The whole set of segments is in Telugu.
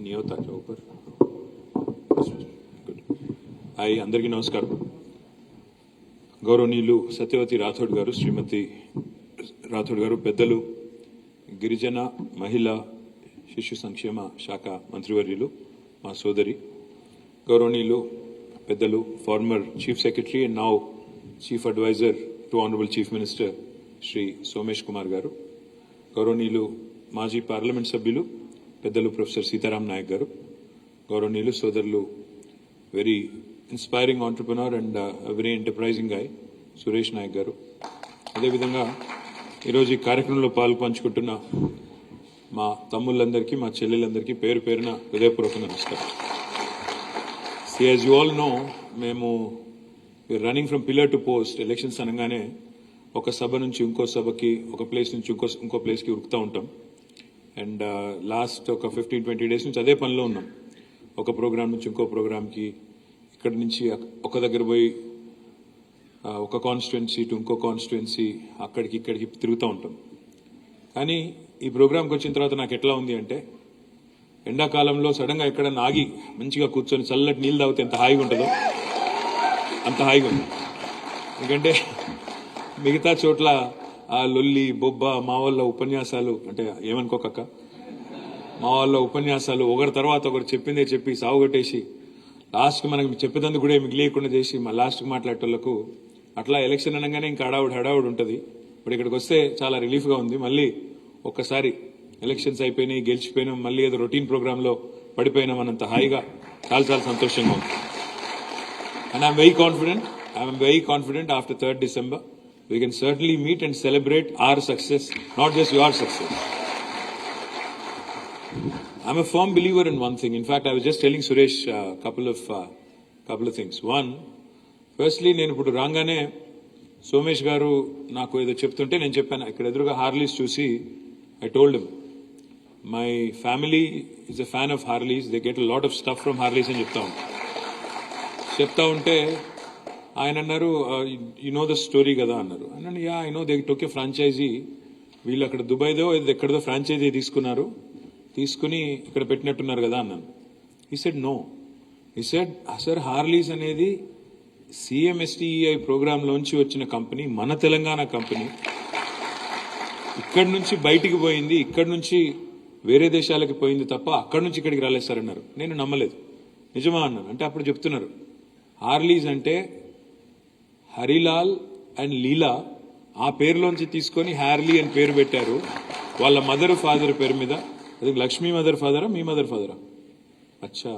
नहीं होता क्या ऊपर? हाई अंदर की नमस्कार. గౌరవనీయులు సత్యవతి రాథోడ్ గారు, శ్రీమతి రాథోడ్ గారు, పెద్దలు, గిరిజన మహిళా శిశు సంక్షేమ శాఖ మంత్రివర్యులు, మా సోదరి గౌరవనీయులు పెద్దలు, former chief secretary and now chief adviser to honourable chief minister Shri Somesh Kumar garu, గౌరవనీయులు మాజీ పార్లమెంట్ సభ్యులు పెద్దలు ప్రొఫెసర్ సీతారాం నాయక్ గారు, గౌరవనీయులు సోదరులు very inspiring entrepreneur and very enterprising guy Suresh Nayak garu, అదేవిధంగా ఈరోజు ఈ కార్యక్రమంలో పాల్పంచుకుంటున్న మా తమ్ముళ్ళందరికీ, మా చెల్లెలందరికీ పేరు పేరున హృదయపూర్వక నమస్కారం. యాజ్ యూ ఆల్ నో, మేము running from pillar to post. Elections అనగానే ఒక సభ నుంచి ఇంకో సభకి, ఒక ప్లేస్ నుంచి ఇంకో ప్లేస్కి ఉరుకుతూ ఉంటాం. అండ్ లాస్ట్ ఒక 15-20 days నుంచి అదే పనిలో ఉన్నాం. ఒక ప్రోగ్రామ్ నుంచి ఇంకో ప్రోగ్రామ్కి, ఇక్కడి నుంచి ఒక దగ్గర పోయి ఒక కాన్స్టిట్యుయెన్సీ టు ఇంకో కాన్స్టిట్యుయెన్సీ, అక్కడికి ఇక్కడికి తిరుగుతూ ఉంటాం. కానీ ఈ ప్రోగ్రాంకి వచ్చిన తర్వాత నాకు ఎట్లా ఉంది అంటే, ఎండాకాలంలో సడన్గా ఎక్కడన్నా ఆగి మంచిగా కూర్చొని చల్లటి నీళ్ళు తాగితే ఎంత హాయిగా ఉంటుందో అంత హాయిగా ఉంది. ఎందుకంటే మిగతా చోట్ల ఆ లొల్లి బొబ్బ, మా వాళ్ళ ఉపన్యాసాలు, అంటే ఏమనుకోకక్క, మా వాళ్ళ ఉపన్యాసాలు ఒకరి తర్వాత ఒకరు చెప్పిందే చెప్పి సాగుగొట్టేసి లాస్ట్కి మనకి చెప్పేదందుకు కూడా ఏమి లేకుండా చేసి మా లాస్ట్కి మాట్లాడేటోళ్లకు అట్లా ఎలక్షన్ అనగానే ఇంకా హడావుడి ఉంటుంది. ఇప్పుడు ఇక్కడికి వస్తే చాలా రిలీఫ్గా ఉంది. మళ్ళీ ఒక్కసారి ఎలక్షన్స్ అయిపోయినాయి, గెలిచిపోయినాం, మళ్ళీ ఏదో రొటీన్ ప్రోగ్రాంలో పడిపోయినాం అన్నంత హాయిగా చాలా సంతోషంగా ఉంది. And I'm very confident after 3rd December we can certainly meet and celebrate our success, not just your success. I'm a firm believer in one thing. In fact, I was just telling Suresh couple of things. One, firstly, నేను ఇప్పుడు రాగానే సోమేష్ గారు నాకు ఏదో చెప్తుంటే నేను చెప్పాను, ఇక్కడ ఎదురుగా హార్లీస్ చూసి I told him, my family is a fan of Harleys. They get a lot of stuff from Harleys అని చెప్తా ఉంటే ఆయన అన్నారు, యు నో ద స్టోరీ కదా అన్నారు. అన్నాను, yeah I know, they took a franchise. వీళ్ళు అక్కడ దుబాయ్దో ఎక్కడదో ఫ్రాంచైజీ తీసుకుని ఇక్కడ పెట్టినట్టున్నారు కదా అన్నాను. He said no. He said sir, Harley's అనేది CMSTEI ప్రోగ్రాంలోంచి వచ్చిన కంపెనీ, మన తెలంగాణ కంపెనీ. ఇక్కడి నుంచి బయటికి పోయింది, ఇక్కడి నుంచి వేరే దేశాలకి పోయింది తప్ప అక్కడి నుంచి ఇక్కడికి రాలేదు సార్ అన్నారు. నేను నమ్మలేదు. నిజమా అన్నాను. అంటే అప్పుడు చెప్తున్నారు, హార్లీస్ అంటే హరిలాల్ అండ్ లీలా ఆ పేరులోంచి తీసుకొని హ్యార్లీ అని పేరు పెట్టారు వాళ్ళ మదర్ ఫాదర్ పేరు మీద. అది లక్ష్మీ మదర్ ఫాదరా, మీ మదర్ ఫాదరా? అచ్చా,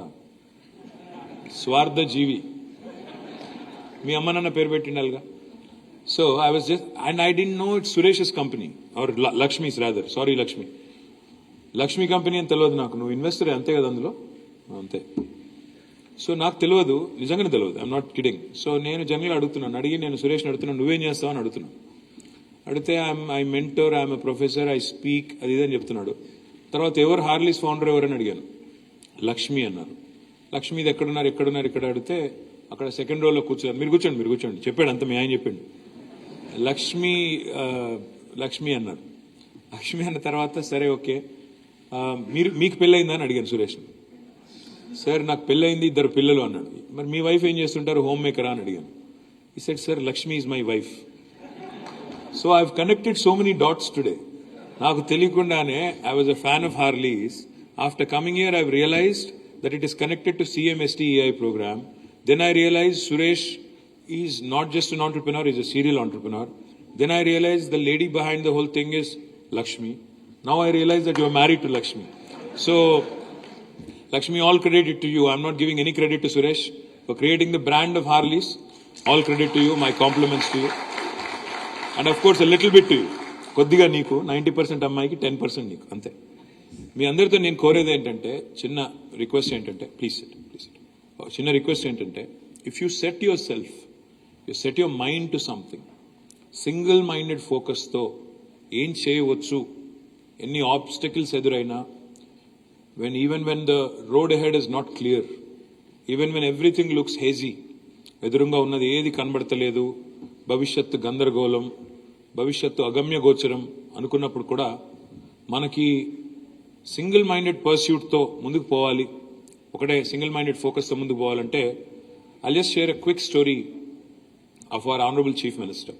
స్వార్థ జీవి, మీ అమ్మ నాన్న పేరు పెట్టిండాలిగా. So I was just, and I didn't know it's Suresh company or Lakshmi's rather, sorry Lakshmi company అని తెలియదు నాకు. నువ్వు ఇన్వెస్టర్ అంతే కదా అందులో? అంతే. సో నాకు తెలియదు, నిజంగానే తెలియదు, ఐఎమ్ నాట్ కిడింగ్. సో నేను జనరల్గా అడుగుతున్నాను, నేను సురేష్ని అడుగుతున్నాను, నువ్వేం చేస్తావు అని అడుగుతున్నాను. అడిగితే I mentor, I'm a professor, I speak, అది ఇదని చెప్తున్నాడు. తర్వాత ఎవరు హార్లీస్ ఫౌండర్ ఎవరని అడిగాను. లక్ష్మి అన్నారు. లక్ష్మి ఇది ఎక్కడున్నారు ఇక్కడ అడిగితే అక్కడ సెకండ్ రోలో కూర్చున్నారు. మీరు కూర్చోండి చెప్పాడు, అంత మీ ఆయన చెప్పండి. లక్ష్మి అన్నారు. లక్ష్మి అన్న తర్వాత సరే ఓకే, మీకు పెళ్ళయిందని అడిగాను సురేష్ని. సార్ నాకు పెళ్ళయింది, 2 పిల్లలు అన్నాడు. మరి మీ వైఫ్ ఏం చేస్తుంటారు, హోమ్ మేకరా అని అడిగాను. He said sir, Lakshmi is my wife. So I have connected so many dots today. నాకు తెలియకుండానే I was a fan of Harley's. After coming here I realized that it is connected to CMSTEI program. Then I realized Suresh is not just an entrepreneur, he's a serial entrepreneur. Then I realized the lady behind the whole thing is Lakshmi. Now I realize that you are married to Lakshmi. So Lakshmi, all credit to you. I'm not giving any credit to Suresh for creating the brand of Harleys. All credit to you. My compliments to you. And of course a little bit to you. కొద్దిగా నీకు 90% అమ్మాయికి 10% నీకు, అంతే. మీ అందరితో నేను కోరేది ఏంటంటే, చిన్న రిక్వెస్ట్ ఏంటంటే, ప్లీజ్ చిన్న రిక్వెస్ట్ ఏంటంటే, if you set your mind to something, single minded ఫోకస్తో ఏం చేయవచ్చు, ఎన్ని ఆబ్స్టకిల్స్ ఎదురైనా, even when the road ahead is not clear, even when everything looks hazy, ఎదురుగా ఉన్నది ఏది కనబడతలేదు, భవిష్యత్తు గందరగోళం, భవిష్యత్తు అగమ్య గోచరం అనుకున్నప్పుడు కూడా మనకి సింగిల్ మైండెడ్ పర్స్యూట్తో ముందుకు పోవాలి, ఒకటే సింగిల్ మైండెడ్ ఫోకస్తో ముందుకు పోవాలంటే I just share a quick story of our honourable chief minister.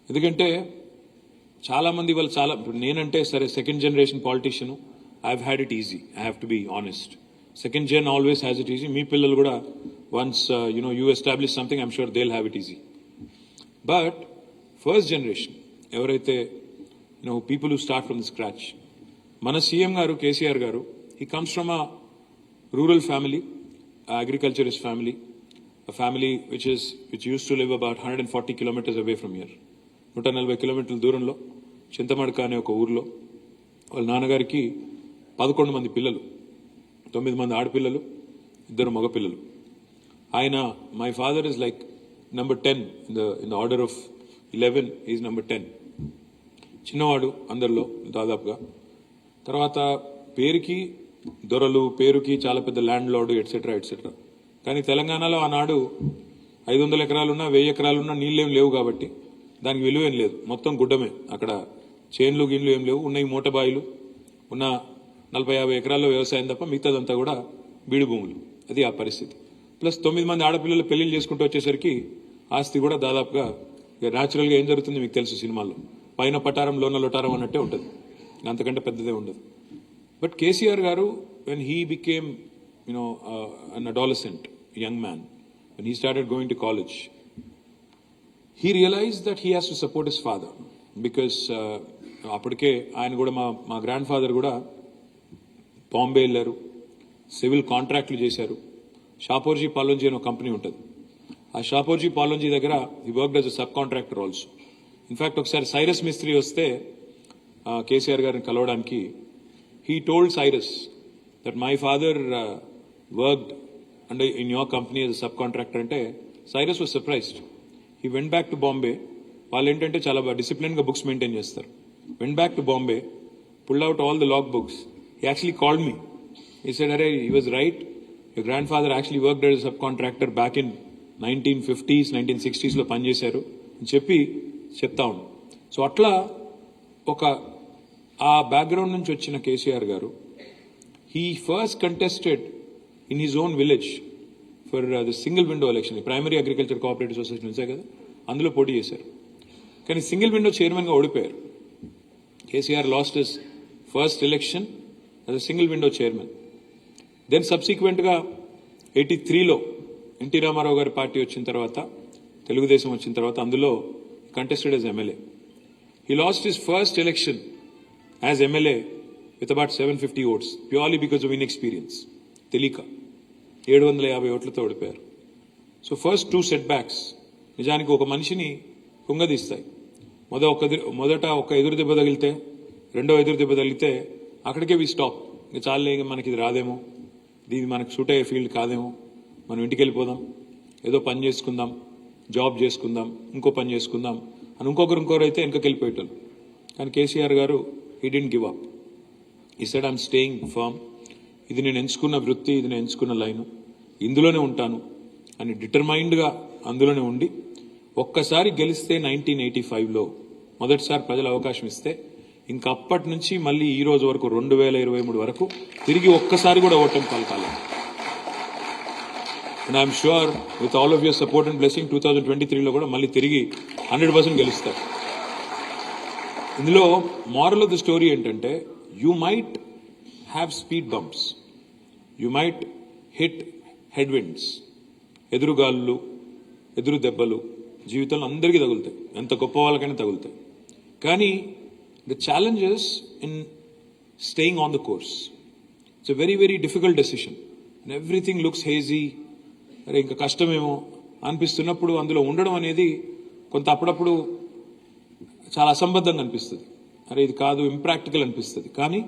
ఎందుకంటే చాలామంది వాళ్ళు ఇప్పుడు నేనంటే సరే second generation politician, I had it easy, I have to be honest. Second gen always has it easy. మీ పిల్లలు కూడా once you establish something I'm sure they will have it easy. But first generation ఎవరైతే people who start from the scratch, మన CM garu KCR garu, he comes from a rural family, agriculturist family, a family which used to live about 140 kilometers away from here. 140 కిలోమీటర్ల దూరంలో చింతమడక అనే ఒక ఊర్లో వాళ్ళ నాన్నగారికి 11 మంది పిల్లలు, 9 మంది ఆడపిల్లలు, 2 మగపిల్లలు. ఆయన my father is like number 10 in the order of 11, is number 10. చిన్నవాడు అందరిలో దాదాపుగా. తర్వాత పేరుకి దొరలు, పేరుకి చాలా పెద్ద ల్యాండ్ లార్డు, ఎట్సెట్రా ఎట్సెట్రా. కానీ తెలంగాణలో ఆనాడు 500 ఎకరాలున్నా 1000 ఎకరాలున్నా నీళ్ళేం లేవు కాబట్టి దానికి విలువ ఏం లేదు, మొత్తం గుడ్డమే. అక్కడ చేన్లు గిన్లు ఏం లేవు, ఉన్న ఈ మూటబాయిలు, ఉన్న 40-50 ఎకరాల్లో వ్యవసాయం తప్ప మిగతాదంతా కూడా బీడు భూములు. అది ఆ పరిస్థితి. ప్లస్ 9 మంది ఆడపిల్లలు పెళ్లిళ్ళు చేసుకుంటూ వచ్చేసరికి ఆస్తి కూడా దాదాపుగా న్యాచురల్గా ఏం జరుగుతుంది మీకు తెలుసు, సినిమాల్లో పైన పటారం లోన లొటారం అన్నట్టే ఉంటుంది, అంతకంటే పెద్దదే ఉండదు. బట్ కేసీఆర్ గారు when he became an adolescent, young man, when he started going to college, he realized that he has to support his father because అప్పటికే ఆయన కూడా మా గ్రాండ్ ఫాదర్ కూడా బాంబే వెళ్ళారు, సివిల్ కాంట్రాక్ట్లు చేశారు. షాపోర్జీ పాలోంజీ అనే ఒక కంపెనీ ఉంటుంది, ఆ షాపోర్జీ పాలోంజీ దగ్గర he worked as a sub contractor also. In fact ఒకసారి సైరస్ మిస్త్రీ వస్తే కేసీఆర్ గారిని కలవడానికి, he told Cyrus that my father worked in your company as a subcontractor. Ante Cyrus was surprised. He went back to Bombay. వాళ్ళు ఏంటంటే చాలా డిసిప్లిన్ గా బుక్స్ మెయింటైన్ చేస్తారు. Went back to Bombay, pulled out all the log books. He actually called me. He said, "Arey, he was right. Your grandfather actually worked as a subcontractor back in 1950s, 1960s లో పనిచేశారు" అని చెప్తా ఉన్నాను. సో అట్లా ఒక ఆ బ్యాక్గ్రౌండ్ నుంచి వచ్చిన కేసీఆర్ గారు, he first contested in his own village for the single window election, primary agriculture cooperative society నుంచే కదా, అందులో పోటీ చేశారు. కానీ సింగిల్ విండో చైర్మన్ గా ఓడిపోయారు. KCR lost his first election as a single window chairman. Then subsequent గా 83లో ఎన్టీ రామారావు గారి పార్టీ వచ్చిన తర్వాత, తెలుగుదేశం వచ్చిన తర్వాత అందులో contested as MLA. He lost his first election as MLA with about 750 votes purely because of inexperience. Telika 750 ఓట్లతో ఓడిపోయారు. సో ఫస్ట్ 2 సెట్ బ్యాక్స్ నిజానికి ఒక మనిషిని కుంగదీస్తాయి. మొదట ఒక ఎదురు దెబ్బ తగిలితే, రెండో ఎదురు దెబ్బ తగిలితే అక్కడికే వి స్టాప్. ఇంకా చాలే, మనకి ఇది రాదేమో, ఇది మనకు సూట్ అయ్యే ఫీల్డ్ కాదేమో, మనం ఇంటికి వెళ్ళిపోదాం, ఏదో పని చేసుకుందాం, జాబ్ చేసుకుందాం, ఇంకో పని చేసుకుందాం అని ఇంకొకరు అయితే వెనకకి వెళ్ళిపోయేటోళ్ళు. కానీ కేసీఆర్ గారు he didn't give up. He said, I'm staying firm. ఇది నేను ఎంచుకున్న వృత్తి, ఇది నేను ఎంచుకున్న లైను, ఇందులోనే ఉంటాను అని డిటర్మైన్డ్గా అందులోనే ఉండి, ఒక్కసారి గెలిస్తే 1985లో మొదటిసారి ప్రజలు అవకాశం ఇస్తే, ఇంకా అప్పటి నుంచి మళ్ళీ ఈ రోజు వరకు 2023 వరకు తిరిగి ఒక్కసారి కూడా ఓటమి పలకాలి. And I'm sure with all of your support and blessing 2023లో కూడా మళ్ళీ తిరిగి 100% గెలుస్తారు. ఇందులో మారల్ ఆఫ్ ద స్టోరీ ఏంటంటే, you might have speed bumps, you might hit head winds, ఎదురుగాళ్ళు, ఎదురు దెబ్బలు జీవితంలో అందరికీ తగులుతాయి, ఎంత గొప్ప వాళ్ళకైనా తగులుతాయి. కానీ the challenges in staying on the course, it's a very very difficult decision. And everything looks hazy, అరే ఇంకా కష్టమేమో అనిపిస్తున్నప్పుడు అందులో ఉండడం అనేది కొంత అప్పుడప్పుడు చాలా అసంబద్ధంగా అనిపిస్తుంది. అరే ఇది కాదు, ఇంప్రాక్టికల్ అనిపిస్తుంది. కానీ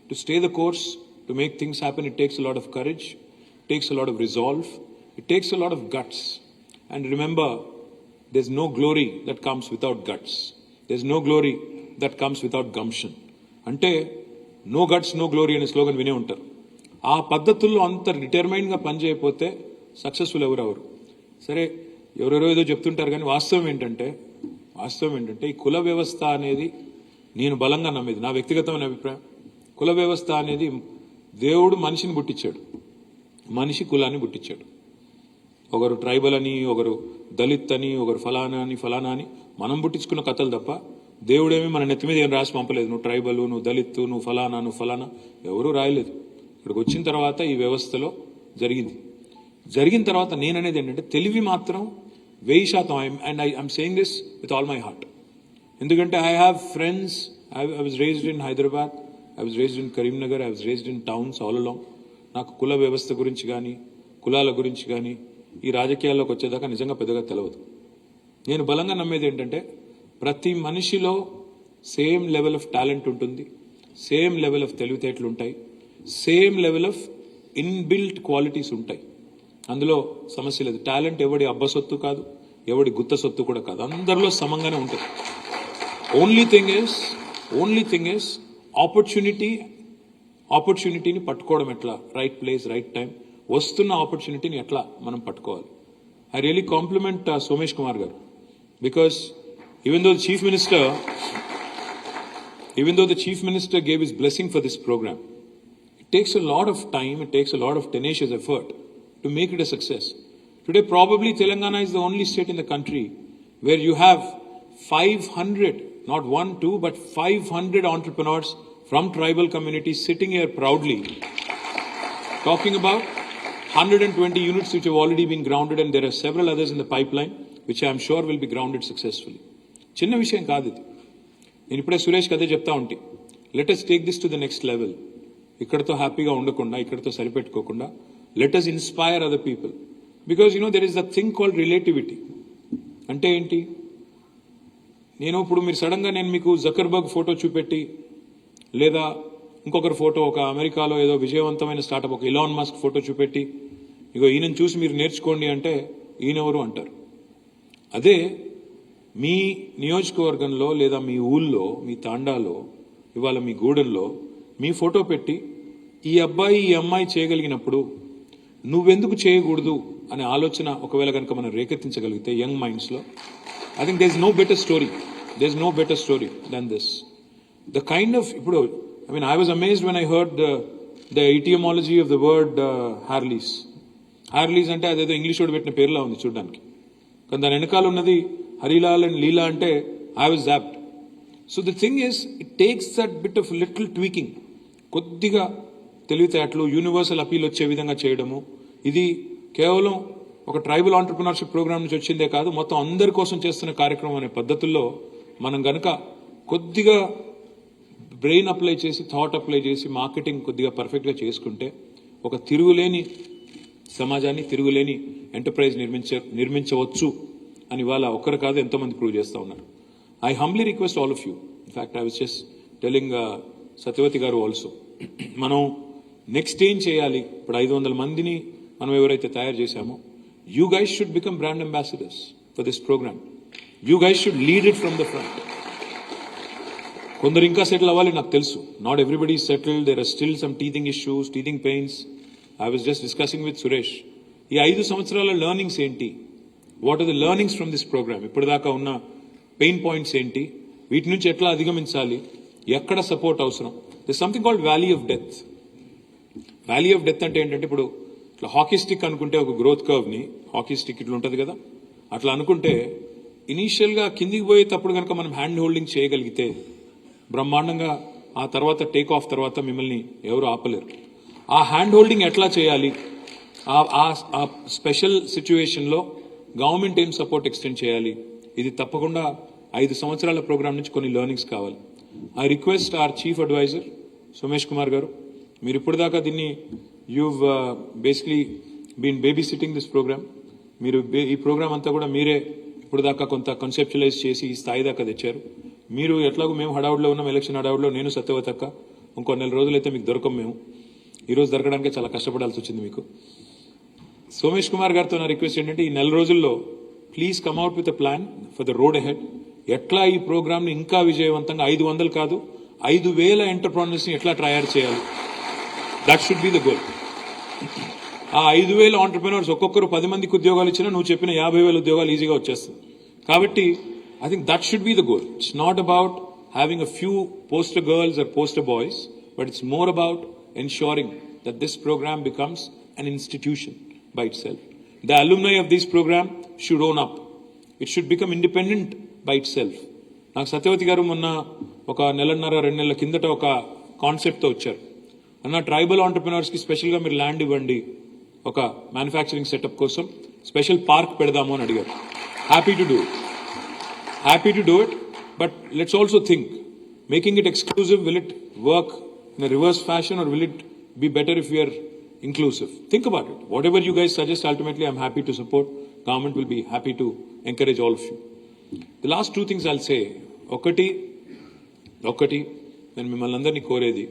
to stay the course, to make things happen, it takes a lot of courage, it takes a lot of resolve, it takes a lot of guts. And remember, there's no glory that comes without guts, there's no glory that comes without gumption. అంటే నో గట్స్ నో గ్లోరీ అనే స్లోగన్ వినే ఉంటారు. ఆ పద్ధతుల్లో అంత డిటర్మైన్గా పనిచేయకపోతే సక్సెస్ఫుల్ ఎవరెవరు. సరే ఎవరెవరో ఏదో చెప్తుంటారు, కానీ వాస్తవం ఏంటంటే ఈ కుల వ్యవస్థ అనేది నేను బలంగా నమ్మేది, నా వ్యక్తిగతమైన అభిప్రాయం, కుల వ్యవస్థ అనేది దేవుడు మనిషిని పుట్టించాడు, మనిషి కులాన్ని పుట్టించాడు. ఒకరు ట్రైబల్ అని, ఒకరు దళిత్ అని, ఒకరు ఫలానా అని మనం పుట్టించుకున్న కథలు తప్ప దేవుడేమి మన నెత్తి మీద ఏం రాసి పంపలేదు. నువ్వు ట్రైబల్, నువ్వు దళిత్, నువ్వు ఫలానా ఎవరూ రాయలేదు. ఇక్కడికి వచ్చిన తర్వాత ఈ వ్యవస్థలో జరిగిన తర్వాత నేననేది ఏంటంటే తెలివి మాత్రం 1000%. And I'm saying this with all my heart. ఎందుకంటే I have friends. I was raised in Hyderabad, I was raised in Karimnagar, I was raised in towns all along. నాకు కుల వ్యవస్థ గురించి కానీ, కులాల గురించి కానీ ఈ రాజకీయాల్లోకి వచ్చేదాకా నిజంగా పెద్దగా తెలియదు. నేను బలంగా నమ్మేది ఏంటంటే ప్రతి మనిషిలో సేమ్ లెవెల్ ఆఫ్ టాలెంట్ ఉంటుంది, సేమ్ లెవెల్ ఆఫ్ తెలివితేటలు ఉంటాయి, same level of inbuilt qualities ఉంటాయి. అందులో సమస్య లేదు. టాలెంట్ ఎవడి అబ్బ సొత్తు కాదు, ఎవడి గుత్త సొత్తు కూడా కాదు, అందరిలో సమంగానే ఉంటుంది. ఓన్లీ థింగ్ ఇస్ ఆపర్చునిటీని పట్టుకోవడం ఎట్లా, రైట్ ప్లేస్ రైట్ టైం, వస్తున్న ఆపర్చునిటీని ఎట్లా మనం పట్టుకోవాలి. I really compliment Somesh Kumar garu, because even though the chief minister gave his blessing for this program, it takes a lot of time, it takes a lot of tenacious effort to make it a success. Today probably Telangana is the only state in the country where you have 500, not 1, 2, but 500 entrepreneurs from tribal communities sitting here proudly talking about 120 units which have already been grounded, and there are several others in the pipeline which I am sure will be grounded successfully. చిన్న విషయం కాదు ఇది. నేను ఇప్పుడే సురేష్కి అదే చెప్తా ఉంటే, let us take this to the next level. ఇక్కడతో హ్యాపీగా ఉండకుండా, ఇక్కడతో సరిపెట్టుకోకుండా let us inspire other people. Because there is the thing called relativity. అంటే ఏంటి? ఇప్పుడు మీరు సడన్ గా నేను మీకు జకర్బర్గ్ ఫోటో చూపెట్టి, లేదా ఇంకొకరి ఫోటో, ఒక అమెరికాలో ఏదో విజయవంతమైన స్టార్టప్ ఒక ఇలాన్ మస్క్ ఫోటో చూపెట్టి, ఇగో ఈయనను చూసి మీరు నేర్చుకోండి అంటే ఈయనెవరు అంటారు. అదే మీ నియోజకవర్గంలో లేదా మీ ఊళ్ళో, మీ తాండాలో, ఇవాళ మీ గూడెంలో మీ ఫోటో పెట్టి ఈ అబ్బాయి ఈ అమ్మాయి చేయగలిగినప్పుడు నువ్వెందుకు చేయకూడదు అనే ఆలోచన ఒకవేళ కనుక మనం రేకెత్తించగలిగితే యంగ్ మైండ్స్లో, I think there is no better story than this. The kind of ఇప్పుడు I was amazed when I heard the etymology of the word Harleys. Harleys అంటే అదేదో ఇంగ్లీష్ వాడు పెట్టిన పేరులా ఉంది చూడడానికి, కానీ దాని వెనకాల ఉన్నది హరిలాల్ అండ్ లీలా అంటే I was zapped. So the thing is, it takes that bit of little tweaking, కొద్దిగా తెలివితేటలు, యూనివర్సల్ అపీల్ వచ్చే విధంగా చేయడము. ఇది కేవలం ఒక ట్రైబల్ ఆంటర్ప్రినర్షిప్ ప్రోగ్రామ్ నుంచి వచ్చిందే కాదు, మొత్తం అందరి కోసం చేస్తున్న కార్యక్రమం అనే పద్ధతుల్లో మనం గనక కొద్దిగా బ్రెయిన్ అప్లై చేసి, థాట్ అప్లై చేసి, మార్కెటింగ్ కొద్దిగా పర్ఫెక్ట్గా చేసుకుంటే ఒక తిరుగులేని సమాజాన్ని, తిరుగులేని ఎంటర్ప్రైజ్ నిర్మించవచ్చు అని వాళ్ళ ఒక్కరు కాదు ఎంతోమంది ప్రూవ్ చేస్తూ ఉన్నారు. I humbly request all of you. In fact I was just telling Satyavathi garu also, మనం నెక్స్ట్ ఏం చేయాలి? ఇప్పుడు 500 మందిని మనం ఎవరైతే తయారు చేశామో, you guys should become brand ambassadors for this programme. You guys should lead it from the front. కొందరు ఇంకా సెటిల్ అవ్వాలి, నాకు తెలుసు. Not everybody is settled. There are still some teething issues, teething pains. I was just discussing with Suresh. ఈ 5 సంవత్సరాల లెర్నింగ్స్ ఏంటి? What are the learnings from this programme? ఇప్పటిదాకా ఉన్న పెయిన్ పాయింట్స్ ఏంటి? వీటి నుంచి ఎట్లా అధిగమించాలి? ఎక్కడ సపోర్ట్ అవసరం? This something called valley of death. Valley of death అంటే ఏంటంటే, ఇప్పుడు ఇట్లా హాకీ స్టిక్ అనుకుంటే ఒక గ్రోత్ కర్వ్ని, హాకీ స్టిక్ ఇట్లా ఉంటుంది కదా, అట్లా అనుకుంటే ఇనీషియల్గా కిందికి పోయేటప్పుడు కనుక మనం హ్యాండ్ హోల్డింగ్ చేయగలిగితే బ్రహ్మాండంగా, ఆ తర్వాత టేక్ ఆఫ్ తర్వాత మిమ్మల్ని ఎవరు ఆపలేరు. ఆ హ్యాండ్ హోల్డింగ్ ఎట్లా చేయాలి? ఆ స్పెషల్ సిచ్యువేషన్లో గవర్నమెంట్ ఏం సపోర్ట్ ఎక్స్టెండ్ చేయాలి? ఇది తప్పకుండా 5 సంవత్సరాల ప్రోగ్రామ్ నుంచి కొన్ని లెర్నింగ్స్ కావాలి. I request our chief adviser Somesh Kumar garu, మీరు ఇప్పటిదాకా దీన్ని you've basically been babysitting this program. మీరు ఈ ప్రోగ్రామ్ అంతా కూడా మీరే ఇప్పుడు దాకా కొంత కన్సెప్చువలైజ్ చేసి ఈ స్థాయి దాకా తెచ్చారు. మీరు ఎట్లాగో మేము హడావుడిలో ఉన్నాం, ఎలక్షన్ హడావుడిలో, నేను సత్యవతక్క, ఇంకో 4 రోజులైతే మీకు దొరకం. మేము ఈరోజు దొరకడానికి చాలా కష్టపడాల్సి వచ్చింది మీకు. సోమేష్ కుమార్ గారితో నా రిక్వెస్ట్ ఏంటంటే, ఈ 4 రోజుల్లో please come out with a plan for the road ahead. ఎట్లా ఈ ప్రోగ్రామ్ని ఇంకా విజయవంతంగా 500 కాదు 5,000 ఎంటర్ప్రెన్యూర్స్ని ఎట్లా తయారు చేయాలి? That should be the goal. ఆ 5,000 ఆంటర్ప్రెన్యూర్స్ ఒక్కొక్కరు 10 మందికి ఉద్యోగాలు ఇచ్చినా నువ్వు చెప్పిన 50,000 ఉద్యోగాలు ఈజీగా వచ్చేస్తుంది. కాబట్టి I think that should be the goal. It's not about having a few poster girls or poster boys, but it's more about ensuring that this program becomes an institution by itself. The alumni of this program should own up. It should become independent by itself. నాకు సత్యవతి గారు మొన్న ఒక నెలన్నర 2 నెలల కిందట ఒక కాన్సెప్ట్తో వచ్చారు. అన్న ట్రైబల్ ఆంటర్ప్రినర్స్కి స్పెషల్గా మీరు ల్యాండ్ ఇవ్వండి, ఒక మ్యానుఫ్యాక్చరింగ్ సెటప్ కోసం స్పెషల్ పార్క్ పెడదాము అని అడిగారు. Happy to do it, but let's also think, making it exclusive, will it work in a reverse fashion or will it be better if we are inclusive? Think about it. Whatever you guys suggest, ultimately I'm happy to support. Government will be happy to encourage all of you. The last 2 things I'll say. ఒకటి నేను మిమ్మల్ని అందరినీ కోరేది,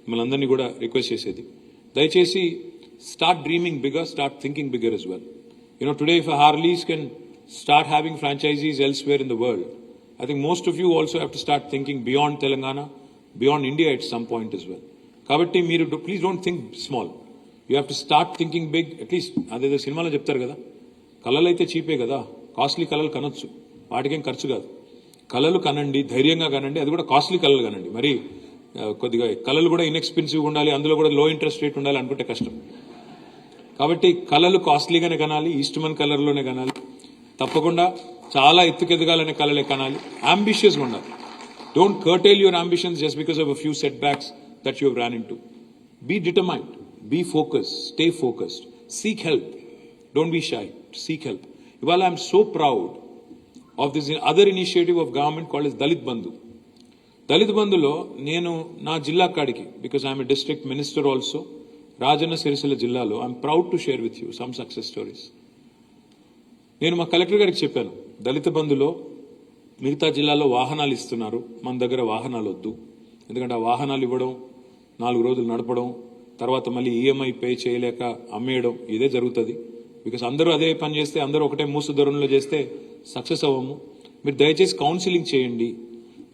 మిమ్మల్ని అందరినీ కూడా రిక్వెస్ట్ చేసేది, దయచేసి start dreaming bigger, start thinking bigger as well. You know, today if a Harleys can start having franchisees elsewhere in the world, I think most of you also have to start thinking beyond Telangana, beyond India at some point as well. Kabatti meeru please don't think small. You have to start thinking big. At least adedo సినిమాలో చెప్తారు కదా, కళలు అయితే చీపే కదా, కాస్ట్లీ కళలు కనొచ్చు, వాటికేం ఖర్చు కాదు. కళలు కనండి, ధైర్యంగా కనండి, అది కూడా కాస్ట్లీ కళలు కనండి. మరి కొద్దిగా కళలు కూడా ఇన్ఎక్స్పెన్సివ్ ఉండాలి, అందులో కూడా లో ఇంట్రెస్ట్ రేట్ ఉండాలి అనుకుంటే కష్టం. కాబట్టి కళలు కాస్ట్లీగానే కనాలి, ఈస్ట్మన్ కలర్లోనే కనాలి, తప్పకుండా చాలా ఎత్తుకెదగాలనే కళలే కనాలి, అంబిషియస్గా ఉండాలి. Don't curtail your ambitions just because of a few setbacks that you have ran into. Be determined, be focused, stay focused, seek help. Don't be shy, seek help. Ivala, I'm so proud of this other initiative of government called as Dalit Bandhu. Dalit Bandhulo, nenu na jilla kadiki, because I'm a district minister also, Rajanna Sirisila Jillalo, I'm proud to share with you some success stories. Nenu ma collector gariki cheppanu, Dalit Bandhulo మిగతా జిల్లాలో వాహనాలు ఇస్తున్నారు, మన దగ్గర వాహనాలు వద్దు, ఎందుకంటే ఆ వాహనాలు ఇవ్వడం, 4 రోజులు నడపడం, తర్వాత మళ్ళీ ఈఎంఐ పే చేయలేక అమ్మేయడం, ఇదే జరుగుతుంది. బికాస్ అందరూ అదే పని చేస్తే, అందరూ ఒకటే మూసు ధోరణిలో చేస్తే సక్సెస్ అవ్వము. మీరు దయచేసి కౌన్సిలింగ్ చేయండి,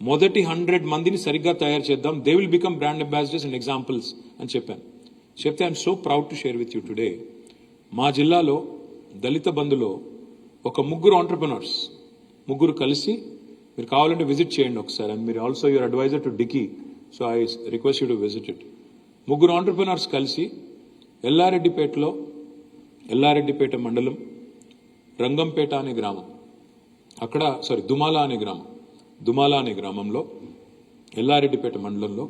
మొదటి 100 మందిని సరిగ్గా తయారు చేద్దాం, they will become brand ambassadors and examples అని చెప్పాను. చెప్తే I'm so proud to share with you today, మా జిల్లాలో దళిత బంధులో ఒక 3 ఆంటర్ప్రినర్స్, 3 కలిసి, మీరు కావాలంటే విజిట్ చేయండి ఒకసారి, అండ్ మీరు also your adviser to DICCI, so I request you to visit it. 3 entrepreneurs కలిసి ఎల్లారెడ్డిపేట మండలం రంగంపేట అనే గ్రామం, అక్కడ దుమాల అనే గ్రామంలో ఎల్లారెడ్డిపేట మండలంలో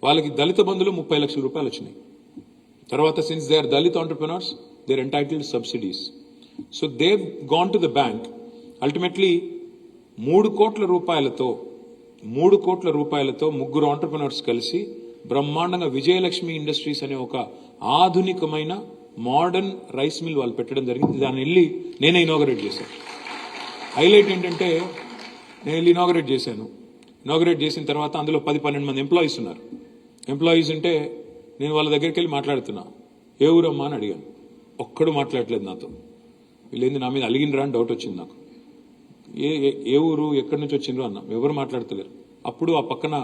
వాళ్ళకి దళిత బంధులో 30 లక్షల రూపాయలు వచ్చినాయి. తర్వాత since they are Dalit entrepreneurs, they are entitled subsidies. So they've gone to the bank. Ultimately 3 కోట్ల రూపాయలతో 3 ఆంటర్ప్రినర్స్ కలిసి బ్రహ్మాండంగా విజయలక్ష్మి ఇండస్ట్రీస్ అనే ఒక ఆధునికమైన మోడర్న్ రైస్ మిల్ వాళ్ళు పెట్టడం జరిగింది. దాన్ని వెళ్ళి నేనే ఇనాగరేట్ చేశాను. హైలైట్ ఏంటంటే, నేను వెళ్ళి ఇనాగరేట్ చేసిన తర్వాత అందులో 10-12 మంది ఎంప్లాయీస్ ఉన్నారు. ఎంప్లాయీస్ అంటే నేను వాళ్ళ దగ్గరికి వెళ్ళి మాట్లాడుతున్నా, ఏ ఊరమ్మా అని అడిగాను. ఒక్కడు మాట్లాడలేదు నాతో. వీళ్ళేంది నా మీద అలిగినరా అని డౌట్ వచ్చింది నాకు. ఏ ఊరు, ఎక్కడి నుంచి వచ్చిండ్రు అన్న, ఎవరు మాట్లాడతలేరు. అప్పుడు ఆ పక్కన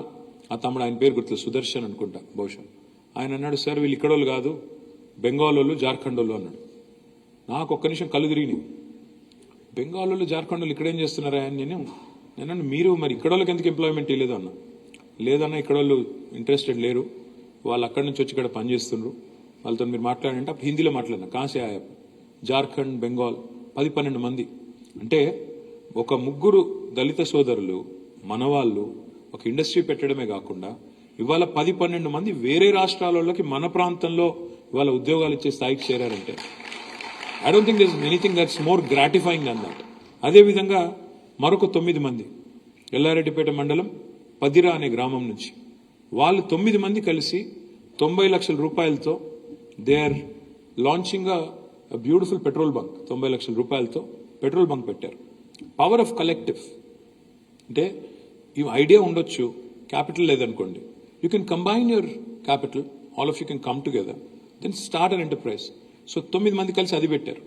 ఆ తమ్ముడు, ఆయన పేరు గుర్తులేదు, సుదర్శన్ అనుకుంటా బహుశా, ఆయన అన్నాడు, సార్ వీళ్ళు ఇక్కడోళ్ళు కాదు, బెంగాలోళ్ళు, జార్ఖండోళ్ళు అన్నాడు. నాకు ఒక్క నిమిషం కళ్ళు తిరిగినాయి. బెంగాలోళ్ళు, జార్ఖండోళ్ళు ఇక్కడేం చేస్తున్నారా అని నేను మీరు మరి ఇక్కడోళ్ళకి ఎందుకు ఎంప్లాయ్మెంట్ ఇవ్వలేదు అన్న. లేదన్నా, ఇక్కడోళ్ళు ఇంట్రెస్టెడ్ లేరు, వాళ్ళు అక్కడి నుంచి వచ్చి ఇక్కడ పనిచేస్తున్నారు, వాళ్ళతో మీరు మాట్లాడంటే అప్పుడు హిందీలో మాట్లాడినా, కాసే ఆయా జార్ఖండ్, బెంగాల్ 10-12 మంది. అంటే ఒక 3 దళిత సోదరులు మనవాళ్ళు ఒక ఇండస్ట్రీ పెట్టడమే కాకుండా ఇవాళ 10-12 మంది వేరే రాష్ట్రాలకి మన ప్రాంతంలో ఇవాళ ఉద్యోగాలు ఇచ్చే స్థాయికి చేరారంటే I don't think there is anything that's more gratifying than that. అదేవిధంగా మరొక 9 మంది ఎల్లారెడ్డిపేట మండలం పదిరా అనే గ్రామం నుంచి వాళ్ళు 9 మంది కలిసి 90 లక్షల రూపాయలతో they are launching a beautiful petrol bunk. 90 లక్షల రూపాయలతో పెట్రోల్ బంక్ పెట్టారు. పవర్ ఆఫ్ కలెక్టివ్ అంటే ఈ ఐడియా ఉండొచ్చు, క్యాపిటల్ లేదనుకోండి, you can combine your capital, all of you can come together, then start an enterprise. So 9 మంది కలిసి అది పెట్టారు.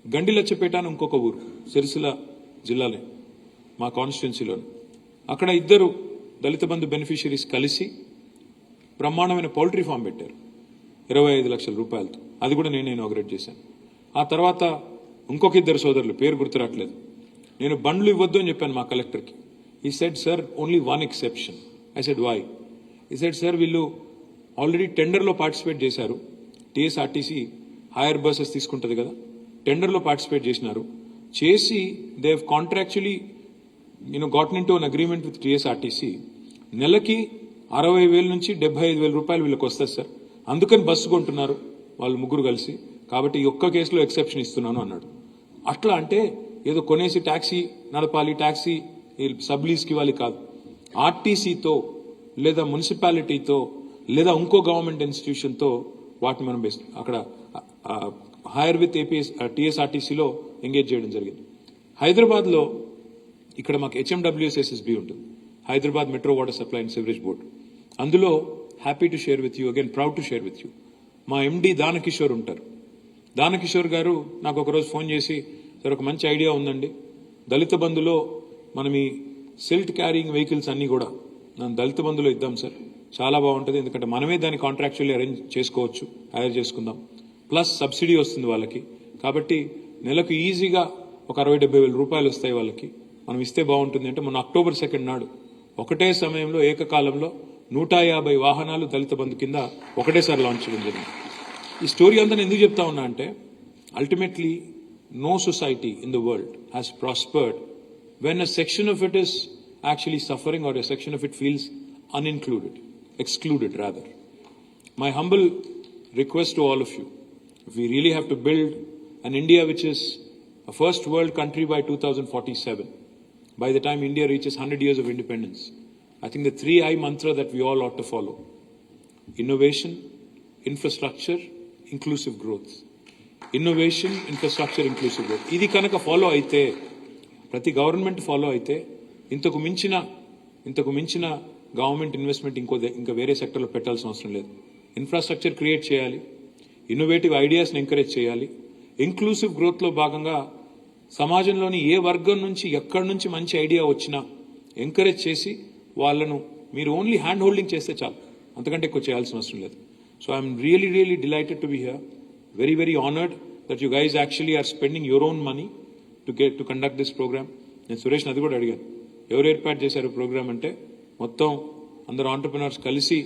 గండిలచ్చపేట అని ఇంకొక ఊరు సిరిసిల్ల జిల్లాలో మా కాన్స్టిట్యున్సీలో, అక్కడ 2 దళిత బంధు బెనిఫిషియరీస్ కలిసి బ్రహ్మాండమైన పౌల్ట్రీ ఫామ్ పెట్టారు 25 లక్షల రూపాయలతో. అది కూడా నేను ఇనాగరేట్ చేశాను. ఆ తర్వాత ఇంకొక 2 సోదరులు, పేరు గుర్తురాట్లేదు, నేను బండ్లు ఇవ్వద్దు అని చెప్పాను మా కలెక్టర్కి. He said sir only 1 exception. I said why? He said sir వీళ్ళు ఆల్రెడీ టెండర్లో పార్టిసిపేట్ చేశారు. టీఎస్ఆర్టీసీ హైయర్ బస్సెస్ తీసుకుంటుంది కదా, టెండర్లో పార్టిసిపేట్ చేసినారు. చేసి they have contractually gotten in to an agreement with TSRTC. నెలకి 60,000 నుంచి 75,000 రూపాయలు వీళ్ళకి వస్తుంది సార్. అందుకని బస్సు కొంటున్నారు వాళ్ళు ముగ్గురు కలిసి. కాబట్టి ఈ ఒక్క కేసులో ఎక్సెప్షన్ ఇస్తున్నాను అన్నాడు. అట్లా అంటే ఏదో కొనేసి ట్యాక్సీ నడపాలి, ట్యాక్సీ సబ్లీస్కి ఇవ్వాలి కాదు. ఆర్టీసీతో లేదా మున్సిపాలిటీతో లేదా ఇంకో గవర్నమెంట్ ఇన్స్టిట్యూషన్తో వాటిని మనం బెస్ట్ అక్కడ హైర్ విత్ టీఎస్ఆర్టీసీలో ఎంగేజ్ చేయడం జరిగింది. హైదరాబాద్లో ఇక్కడ మాకు HMWSSB ఉంటుంది, Hyderabad metro water supply and sewerage board. అందులో happy to share with you, again proud to share with you, మా MD దానకిషోర్ ఉంటారు. దానకిషోర్ గారు నాకు ఒకరోజు ఫోన్ చేసి, సార్ ఒక మంచి ఐడియా ఉందండి, దళిత బంధులో మనం ఈ సిల్ట్ క్యారింగ్ వెహికల్స్ అన్నీ కూడా నన్ను దళిత బంధులో ఇద్దాం సార్, చాలా బాగుంటుంది, ఎందుకంటే మనమే దాన్ని కాంట్రాక్చువల్లీ అరేంజ్ చేసుకోవచ్చు, హైర్ చేసుకుందాం, ప్లస్ సబ్సిడీ వస్తుంది వాళ్ళకి. కాబట్టి నెలకు ఈజీగా ఒక 60,000-70,000 రూపాయలు వస్తాయి వాళ్ళకి, మనం ఇస్తే బాగుంటుంది అంటే మొన్న October 2 నాడు ఒకటే సమయంలో ఏకకాలంలో 150 వాహనాలు దళిత బంధు కింద ఒకటేసారి లాంచ్ చేయడం జరిగింది. ఈ స్టోరీ అంతా ఎందుకు చెప్తా ఉన్నా అంటే, ultimately no society in the world has prospered when a section of it is actually suffering or a section of it feels excluded rather. My humble request to all of you, if we really have to build an India which is a first world country by 2047, by the time India reaches 100 years of independence, I think the 3I mantra that we all ought to follow: innovation, infrastructure, inclusive growth. Innovation, infrastructure, inclusive growth. ఇది కనుక ఫాలో అయితే, ప్రతి గవర్నమెంట్ ఫాలో అయితే, ఇంతకు మించిన గవర్నమెంట్ ఇన్వెస్ట్మెంట్ ఇంకా వేరే సెక్టర్లో పెట్టాల్సిన అవసరం లేదు. ఇన్ఫ్రాస్ట్రక్చర్ క్రియేట్ చేయాలి, ఇన్నోవేటివ్ ఐడియాస్ని ఎంకరేజ్ చేయాలి. ఇంక్లూసివ్ గ్రోత్లో భాగంగా సమాజంలోని ఏ వర్గం నుంచి ఎక్కడి నుంచి మంచి ఐడియా వచ్చినా ఎంకరేజ్ చేసి వాళ్ళను మీరు ఓన్లీ హ్యాండ్ హోల్డింగ్ చేస్తే చాలు, అంతకంటే ఎక్కువ చేయాల్సిన అవసరం లేదు. So I'm really delighted to be here, very honoured that you guys actually are spending your own money to conduct this program. నేను సురేష్ అది కూడా అడిగాను, ఎవరు ఏర్పాటు చేశారు ప్రోగ్రామ్ అంటే, మొత్తం అందరు ఆంటర్ప్రినర్స్ కలిసి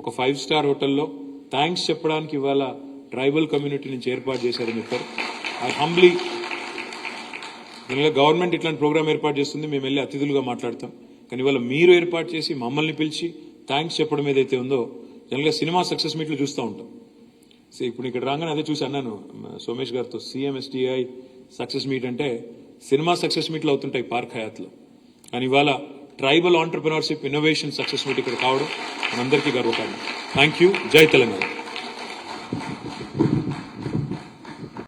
ఒక 5-star హోటల్లో థ్యాంక్స్ చెప్పడానికి ఇవాళ ట్రైబల్ కమ్యూనిటీ నుంచి ఏర్పాటు చేశారని చెప్పారు. ఐ హంబ్లీ, గవర్నమెంట్ ఇట్లాంటి ప్రోగ్రామ్ ఏర్పాటు చేస్తుంది, మేము వెళ్ళి అతిథులుగా మాట్లాడతాం, కానీ ఇవాళ మీరు ఏర్పాటు చేసి మమ్మల్ని పిలిచి థ్యాంక్స్ చెప్పడం ఏదైతే ఉందో, జనరల్గా సినిమా సక్సెస్ మీట్లు చూస్తూ ఉంటాం. సో ఇప్పుడు ఇక్కడ రాగానే అదే చూసి అన్నాను సోమేష్ గారితో, CMSTEI సక్సెస్ మీట్ అంటే సినిమా సక్సెస్ మీట్లు అవుతుంటాయి పార్క్ హయాత్లో, కానీ ఇవాళ tribal entrepreneurship innovation success meet ఇక్కడ కావడం మనందరికీ గర్వకారణం. Thank you. జై తెలంగాణ.